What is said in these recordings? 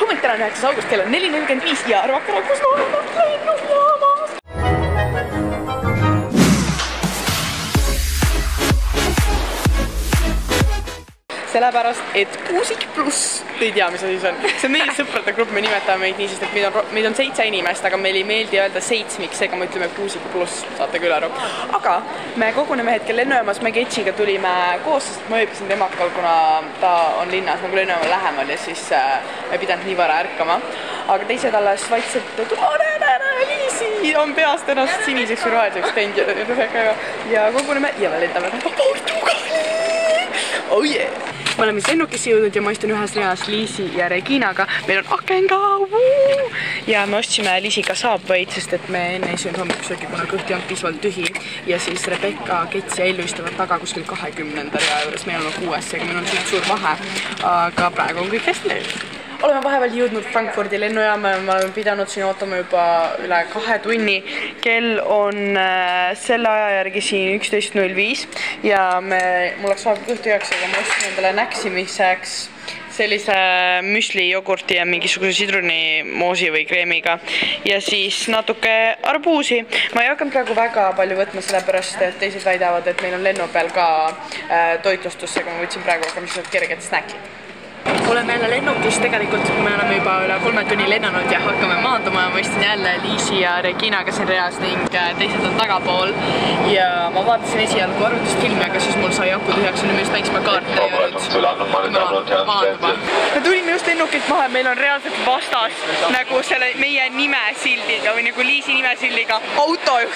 Hommik täna 9. august, kell on 4:45 ja arvake ära, kus ma olen lennujaamas. Sellepärast, et Kuusik pluss, te ei tea, mis asi see on. See on meie sõprade grupp, me nimetame meid nii, sest et meid on 7 inimest, aga meil ei meeldi öelda 7, seega me ütleme Kuusik pluss, saate küll aru. Aga me koguneme hetkel lennujaamas, me Ketšiga tulime koos, sest ma ööbisin temakal, kuna ta on linnas nagu lennujaama lähemal ja siis me pidanud nii vara ärkama. Aga teised alles vaikselt, et Liisi on peast ennast siniseks või roheliseks teinud ja koguneme ja me lendame Portugali. Oh yeah! Me oleme siis lennukisse jõudnud ja ma istun ühes reas Liisi ja Reginaga. Meil on aken ka! Ja me ostsime Liisiga Subway'd, sest et me enne ei söönud hommikusöögi, kuna kõht ei olnud piisavalt tühi. Ja siis Rebecca, Kets ja Ellu istuvad taga kuskil 20. rea juures. Meil on 6, seega meil on suur vahe. Aga praegu on kõik hästi läinud. Oleme vahepeal jõudnud Frankfurdi lennujaama ja me oleme pidanud siin ootama juba üle 2 tunni. Kell on selle aja järgi siin 11:05 ja mul läks vahepeal kõht üheks, aga ma ostsin endale näksimiseks sellise müsli, jogurti ja mingisuguse sidrunimoosi või kreemiga ja siis natuke arbuusi. Ma ei hakanud praegu väga palju võtma, sellepärast et teised väidavad, et meil on lennu peal ka toitlustusega. Ma võtsin praegu aga mis kerged snäkid. Oleme jälle lennukis, tegelikult me oleme juba üle 3 tunni lennanud ja hakkame maanduma ja ma istun jälle Liisi ja Reginaga siin reas ning teised on tagapool ja ma vaatasin esialgu arvutusfilmi, aga siis mul sai aku tühjaks ja nüüd just näiks ma kaarte ja maanduma. Me tulime just lennukilt maha, meil on reaalselt vastas nagu selle meie nimesildiga või nagu Liisi nimesildiga autojuht.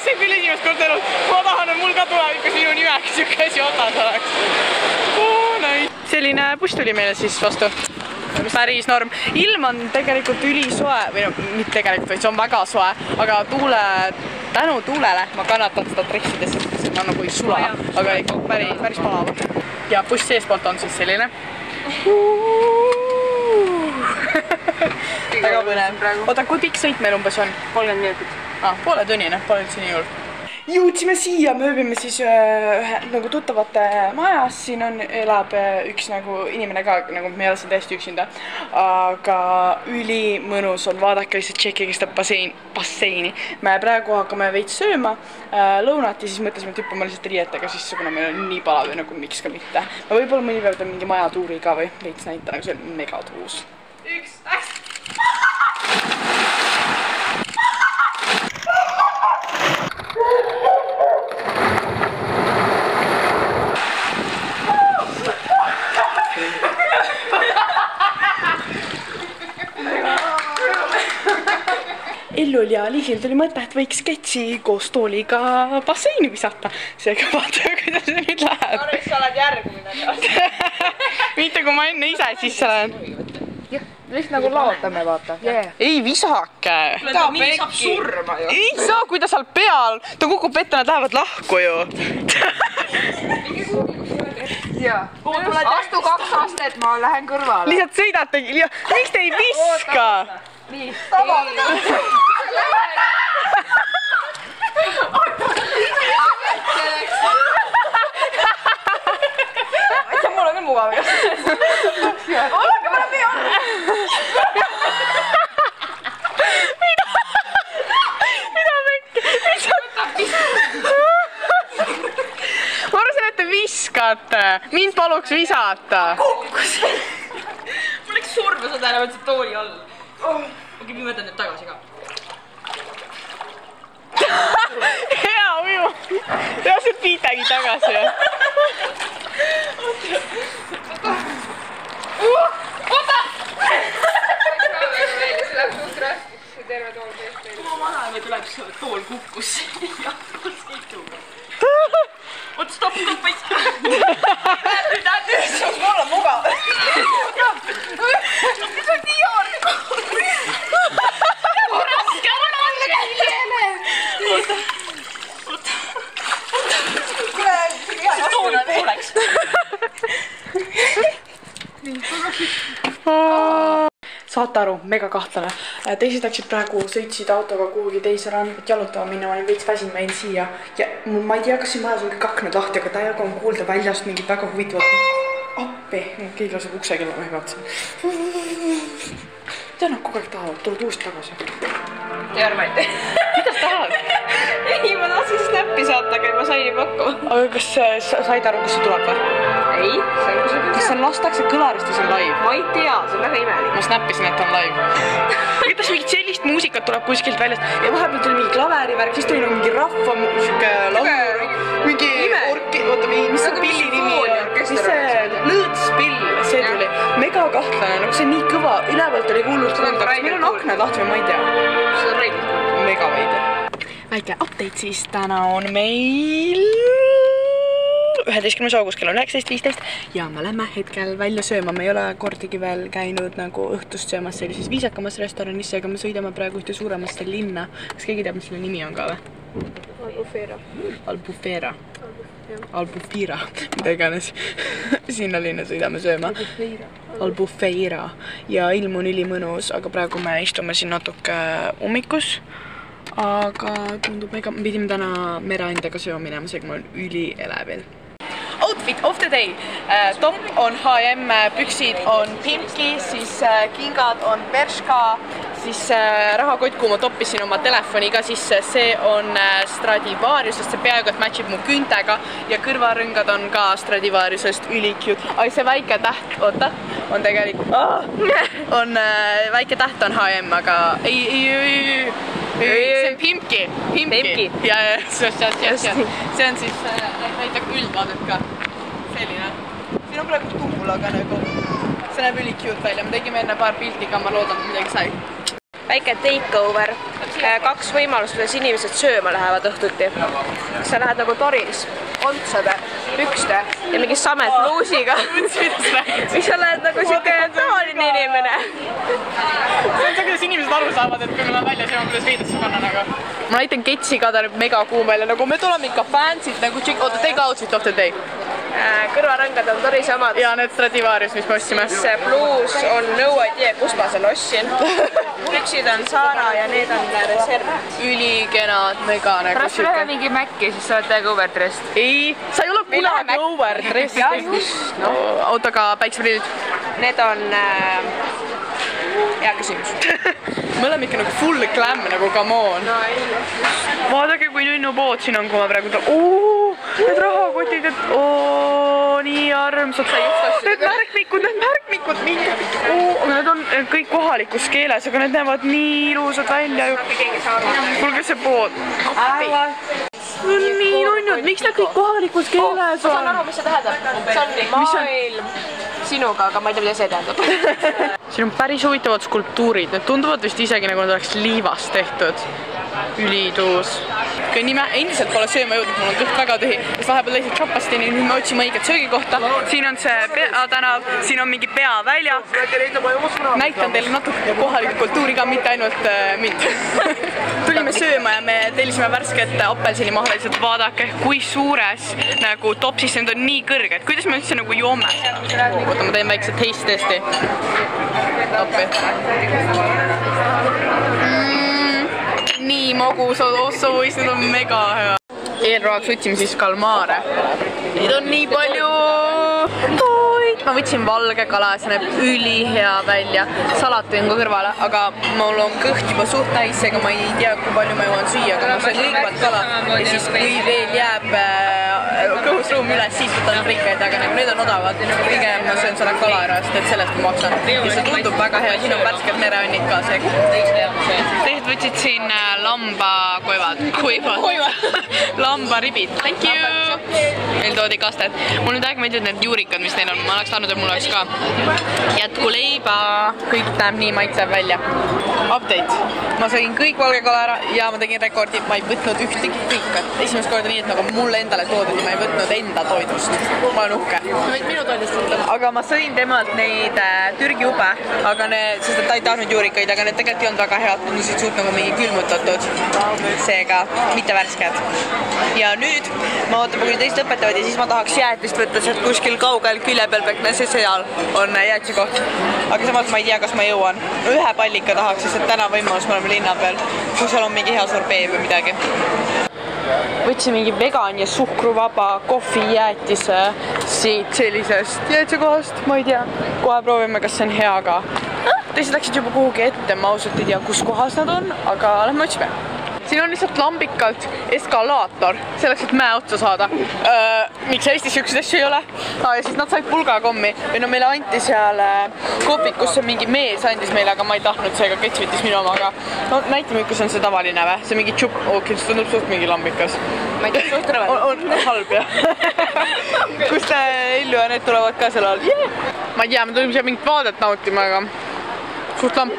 See on küll esimest kord elus. Ma tahan, et mul ka tulevikus minu nimeks siuke asi otas oleks. Selline buss tuli meile siis vastu. Päris norm. Ilm on tegelikult ülisoe, või no mitte tegelikult, vaid see on väga soe, aga tänu tuulele ma kannatan seda dressides, sest see on nagu ei sula, aga ikka päris palav. Ja buss seespoolt on siis selline. Väga põnev. Oota, kui pikk sõit meil umbes on? 30 minutit. Poole tunnine, pole üldse nii juurde. Jõudsime siia, me ööbime siis nagu tuttavate majas, siin elab üks nagu inimene ka, nagu me ei ole siin täiesti üksinda, aga ülimõnus on, vaadake lihtsalt tšekkiga seda basseini. Me praegu hakkame veits sööma lõunat ja siis mõtlesime, et hüppama lihtsalt riietega sisse, kuna meil on nii palav ja nagu miks ka mitte. Ma võib-olla mõni päev teeme mingi majatuuri ka või veits näitan, aga see on megatuus. 1, 2! Ellul ja Liisil tuli mõte, et võiks Ketši koos tooliga basseini visata. Seega vaatame, kuidas see nüüd läheb. Ma arvan, et sa oled järgmine. Mitte kui ma enne ise sisse lähen. Lihtsalt nagu laotame, vaata. Ei visake. Ta saab surma ju. Ei saa, kui ta seal peal. Ta kukub ette, nad lähevad lahku ju. Astu 2 astet, ma lähen kõrvale. Lihtsalt sõidate. Miks te ei viska? Nii. Tavamine. Mul on küll mugav. Olge mõne pea. Mida väike? Ma arvasin, et te viskate. Mind paluks visata. Kukkus. Mul läks surma seda ära, võtsid tooli all. Okei, ma võtan nüüd tagasi ka. Hea uju. Reaalselt viitagi tagasi. Oota! See läheb suht raskeks, see terve tool teist meile. Kui ma vanaema tuleb, siis tool kukkus. Oot, stopp, ei saa. Nüüd saab olla mugav. Mis on nii orgu? Raske on alla käiele. Oota. Kuule, see tool pooleks. saate aru, mega kahtlane. Teised läksid praegu, sõitsid autoga kuhugi teise randat jalutama minna, ma olin veits väsinud, ma jäin siia. Ja ma ei tea, kas siin majas on kõik aknad lahti, aga täiega on kuulda väljast mingid väga huvitavad appi. Keegi laseb ukse kella, ma ei vaatasin. Mida nad kogu aeg tahavad? Tuled uuesti tagasi. Ei arva, et... Mida tahad? Ei, ma tahtsin snappi saata, aga ma sain ei pakku. Aga kas said aru, kus see tuleb või? Ei, see on kusagil. Kas see lastakse kõlarist või see on live? Ma ei tea, see on väga imelik. Ma snappisin, et on live. Kuidas mingit sellist muusikat tuleb kuskilt väljast ja vahepeal tuli mingi klaverivärk, siis tuli mingi rahva laulur, mingi oota, mis see pilli nimi on? Mis see lõõtspill, see tuli mega kahtlane, nagu see nii kõva, ülevalt oli kuulnud kuulda, kas meil on aknad lahti või ma ei tea. See on reidnud. Mega veider. Väike update siis, täna on meil 11. august kell on 19.15 ja me lähme hetkel välja sööma. Me ei ole kordagi veel käinud nagu õhtust söömas sellises viisakamas restoranis, aga me sõidame praegu ühte suuremasse linna. Kas keegi teab, mis selle nimi on ka või? Albufeira, mida iganes. Sinna linna sõidame sööma. Albufeira ja ilm on ülimõnus, aga praegu me istume siin natuke ummikus. Aga tundub mega, me pidime täna mereandega sööma minema, seega ma olen ülielevil. Outfit of the day. Top on H&M, püksid on Pimki, siis kingad on Bershka, siis rahakott, kuhu ma toppisin oma telefoni ka sisse, see on Stradivariusest, see peaaegu et matchib mu küntega ja kõrvarõngad on ka Stradivariusest ülicute. Ai, see väike täht, oota, on tegelikult, on väike täht on H&M, aga ei, see on Pimki. Ja, see on siis, näitab üldvaadet ka. Selline. Siin on praegu tuul, aga nagu see näeb üli cute välja. Me tegime enne paar piltiga, ma loodan, et midagi sai. Väike takeover. 2 võimalust, kuidas inimesed sööma lähevad õhtuti. Sa lähed nagu toris, kontsade, pükste ja mingi samet bluusiga. Või sa lähed nagu siuke tavaline inimene. See on see, kuidas inimesed aru saavad, et kui me lähen välja sööma, kuidas veidesse panna nagu. Ma näitan ketsi ka, ta näeb mega kuum välja. Nagu me tuleme ikka fansid, nagu oota, take outfit of the day. Kõrvarõngad on toris omad. Ja need Stradivarius, mis me ostsime. See bluus on no idea, kus ma selle ostsin. Püksid on Zara ja need on reserv. Ülikenad, mega nagu pärast üle mingi Mäkki, siis sa oled täiega overdressed. Ei, sa ei ole kunagi overdressed. Ja just. Autoga päikseprillid. Need on hea küsimus. Me oleme ikka nagu full glam, nagu come on. No ei, just. Vaadake, kui nunnu pood siin on, kui ma praegu need rahakotid, et nii armsad. Need märkmikud, need on kõik kohalikus keeles, aga need näevad nii ilusad välja. Kuulge see pood. Nii nunnud, miks need kõik kohalikus keeles on? Ma saan aru, mis see tähendab. See on maailm sinuga, aga ma ei tea, mida see tähendab. Siin on päris huvitavad skulptuurid, need tunduvad vist isegi nagu nad oleks liivast tehtud. Ülituus. Kui nii me endiselt pole sööma jõudnud, mul on kõht väga tühi, sest vahepeal lihtsalt šoppastini, nüüd me otsime õiget söögikohta. Siin on see peatänav, siin on mingi peavälja. Näitan teile natuke kohalikku kultuuri ka, mitte ainult mind. Tulime sööma ja me tellisime värsket apelsinimahle, lihtsalt vaadake, kui suures nagu topsis, need on nii kõrged. Kuidas me üldse nagu joome? Oota, ma teen väikse taste testi. Appi. Nii magus, ossois, need on mega hea. Eelroaks võtsime siis kalmaare. Neid on nii palju toit. Ma võtsin valge kala, see näeb ülihea välja. Salati on ka kõrvale, aga mul on kõht juba suht täis, ega ma ei tea, kui palju ma jõuan süüa, aga ma söön kõigepealt kala. Ja siis, kui veel jääb kõhusruum üles, siis võtan rikkaid, aga nagu need on odavad. Pigem ma söön selle kala ära, sest et sellest ma maksan. Ja see tundub väga hea, siin on värsked mereannid ka seega. Teised võtsid siin lambaribid. Thank you! Meil toodi kasted. Mul nüüd aeg meeldivad need juurikad, mis neil on. Ma oleks tahtnud, et mul oleks ka jätku leiba. Kõik näeb nii maitsev välja. Update. Ma sõin kõik valge kala ära ja ma tegin rekordi. Ma ei võtnud ühtegi kõikat. Esimest korda nii, et nagu mulle endale toodud ja ma ei võtnud enda toidust. Ma olen uhke. Minu toidust võtnud. Aga ma sõin temalt neid Türgi ube, sest ta ei tahtnud juurikaid, aga need tegelikult ei olnud väga head. Need olid suht nagu mingi külmutatud. Seega mitte värsked. Ja nüüd ma ootame, kui teist õpetavad ja siis ma tahaks jäätist võtta sealt kuskil kaugel külje peal pealt see seal on jäätise-koht. Aga samas ma ei tea, kas ma jõuan. Ühe pallika tahaks, sest et täna võimalus me oleme linna peal, kui seal on mingi hea sorbee või midagi. Võtsin mingi vegan ja suhkruvaba kohvijäätise siit sellisest jäätise-kohast, ma ei tea. Kohe proovime, kas see on hea ka. Teised läksid juba kuhugi ette, ma ausalt ei tea, kus kohas nad on, aga lähme otsime. Siin on lihtsalt lambikalt eskalaator, selleks, et mäe otsa saada. Miks Eestis siukseid asju ei ole? Ja siis nad said pulgakommi. Või no meile anti seal koopikusse mingi mees andis meile, aga ma ei tahtnud seega kets võttis minu omaga. No näitame, kus on see tavaline või? See mingi tšup, see tundub suht mingi lambikas. Ma ei tea, suht rõve. On halb, jah. Kus Ellu ja need tulevad ka seal all. Ma ei tea, me tulime siia mingit vaadet nautima, aga suht lamp.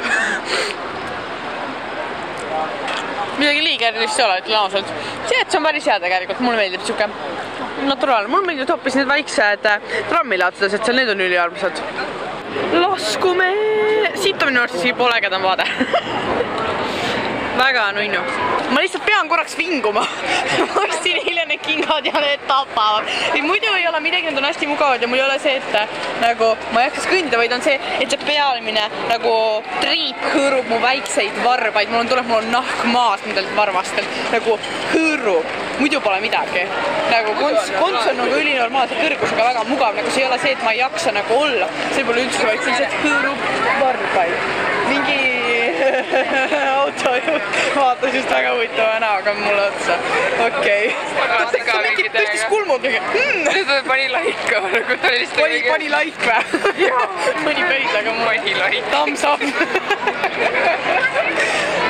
Midagi liiga erilist ei ole, ütlen ausalt. See, et see on päris hea tegelikult, mulle meeldib siuke naturaalne. Mulle meeldib hoopis need väiksed trammilaatsed, et seal need on üliarmsad. Laskume! Siit on minu arust isegi pole ägedam vaade. Väga nunnu. Ma lihtsalt pean korraks vinguma. Ma ostsin eile need kingad ja need tapavad. Muidu ei ole midagi, need on hästi mugavad ja mul ei ole see, et nagu ma ei hakkas kõndida, vaid on see, et see pealimine nagu triip hõõrub mu väikseid varbaid. Mul on nahk maas nendelt varvastelt. Nagu hõõrub. Muidu pole midagi. Nagu konts on nagu ülinormaalse kõrgusega väga mugav. Nagu see ei ole see, et ma ei jaksa nagu olla. See pole üldse, vaid lihtsalt hõõrub varbaid. Mingi autojuht vaatas just väga huvitava näoga mulle otsa. Okei. Sa mingid tõstis kulmud. See pani laika. Pani laik või? Mõni päris, aga mõni laik. Thumbs up.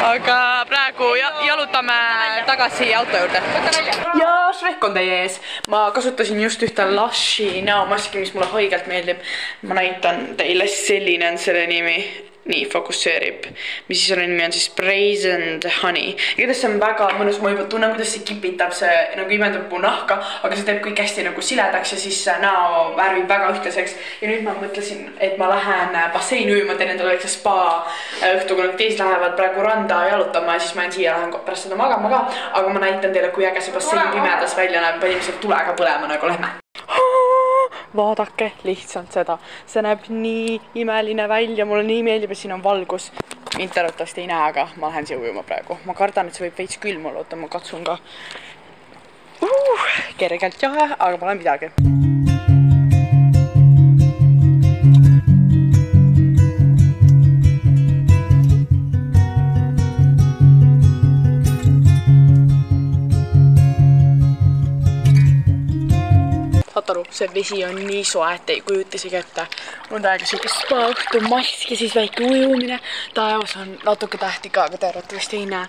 Aga praegu jalutame tagasi auto juurde. Ja Shrek on teie ees. Ma kasutasin just ühte Lushi näomaski, mis mulle haigelt meeldib. Ma näitan teile, selline on selle nimi. Nii, fokusseerib. Mis siis selle nimi on siis Sprays and Honey. Igatahes see on väga mõnus, ma juba tunnen, kuidas see kipitab, see nagu imendab mu nahka, aga see teeb kõik hästi nagu siledaks ja siis näo värvib väga ühtlaseks. Ja nüüd ma mõtlesin, et ma lähen basseini ujuma, teen endale väikse spa õhtu, kui nad teised lähevad praegu randa jalutama ja siis ma siia lähen pärast seda magama ka. Aga ma näitan teile, kui äge see bassein pimedas välja näeb, panime seal tulega põlema nagu lähme. Vaadake lihtsalt seda. See näeb nii imeline välja, mulle nii meeldib, et siin on valgus. Interrotast ei näe, aga ma lähen siia ujuma praegu. Ma kardan, et see võib veits külm olla, oota, ma katsun ka. Kergelt jahe, aga pole midagi. Saataru, see vesi on nii soe, et ei kujuta isegi ette. Mul on täiega siuke spa-õhtu mask ja siis väike ujumine. Taevas on natuke tähti ka, aga tearatavasti ei näe.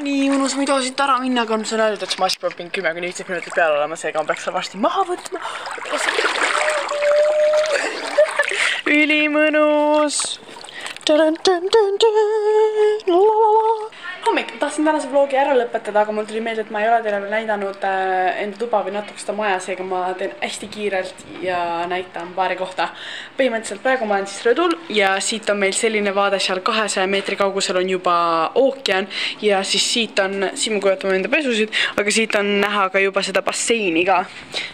Nii mõnus, ma ei taha siit ära minna, aga ma saan öelda, et see mask peab 10–15 minutit peale olema, seega ma peaks selle varsti maha võtma. Ülimõnus! Hommik, tahtsin tänase vlogi ära lõpetada, aga mul tuli meelde, et ma ei ole teile veel näidanud enda tuba või natuke seda maja, seega ma teen hästi kiirelt ja näitan paari kohta. Põhimõtteliselt praegu ma olen siis rõdul ja siit on meil selline vaade, seal 200 meetri kaugusel on juba ookean ja siis siit me kujutame enda pesusid, aga siit on näha ka juba seda basseini ka.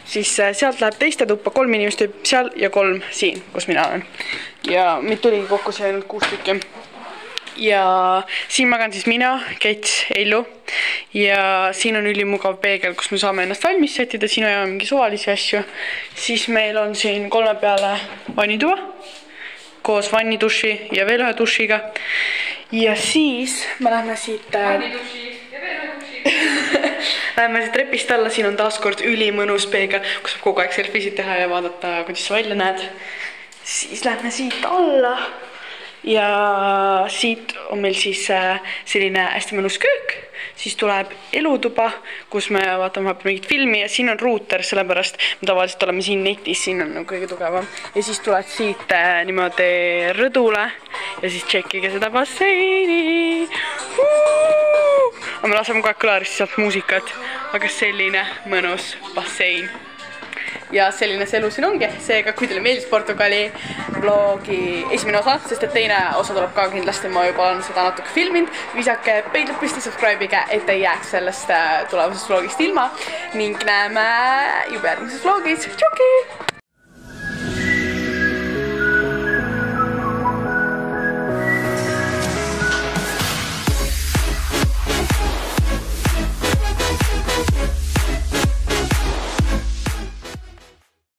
Siis sealt läheb teiste tuppa, 3 inimest võib seal ja 3 siin, kus mina olen. Ja meid tuligi kokku see ainult 6 tükki. Ja siin magan siis mina, Kets, Ellu ja siin on ülimugav peegel, kus me saame ennast valmis sättida, siin on mingi suvalisi asju. Siis meil on siin 3 peale vannituba koos vanniduši ja veel ühe dušiga. Ja siis me lähme siit Lähme siit trepist alla, siin on taaskord ülimõnus peegel, kus saab kogu aeg selfisid teha ja vaadata, kuidas sa välja näed. Siis lähme siit alla. Ja siit on meil siis selline hästi mõnus köök, siis tuleb elutuba, kus me vaatame mingit filmi ja siin on ruuter, sellepärast me tavaliselt oleme siin netis, siin on kõige tugevam. Ja siis tuled siit niimoodi rõdule ja siis tšekkige seda basseini. Me laseme kogu aeg kõlarist sealt muusikat, aga selline mõnus bassein. Ja selline see elu siin ongi, seega kui teile meeldis Portugali vlogi esimene osa, sest et teine osa tuleb ka kindlasti, ma juba olen seda natuke filminud. Visake peidled püsti, subscribe'ige, et ei jääks sellest tulevasest vlogist ilma ning näeme juba järgmises vlogis. Tšuki!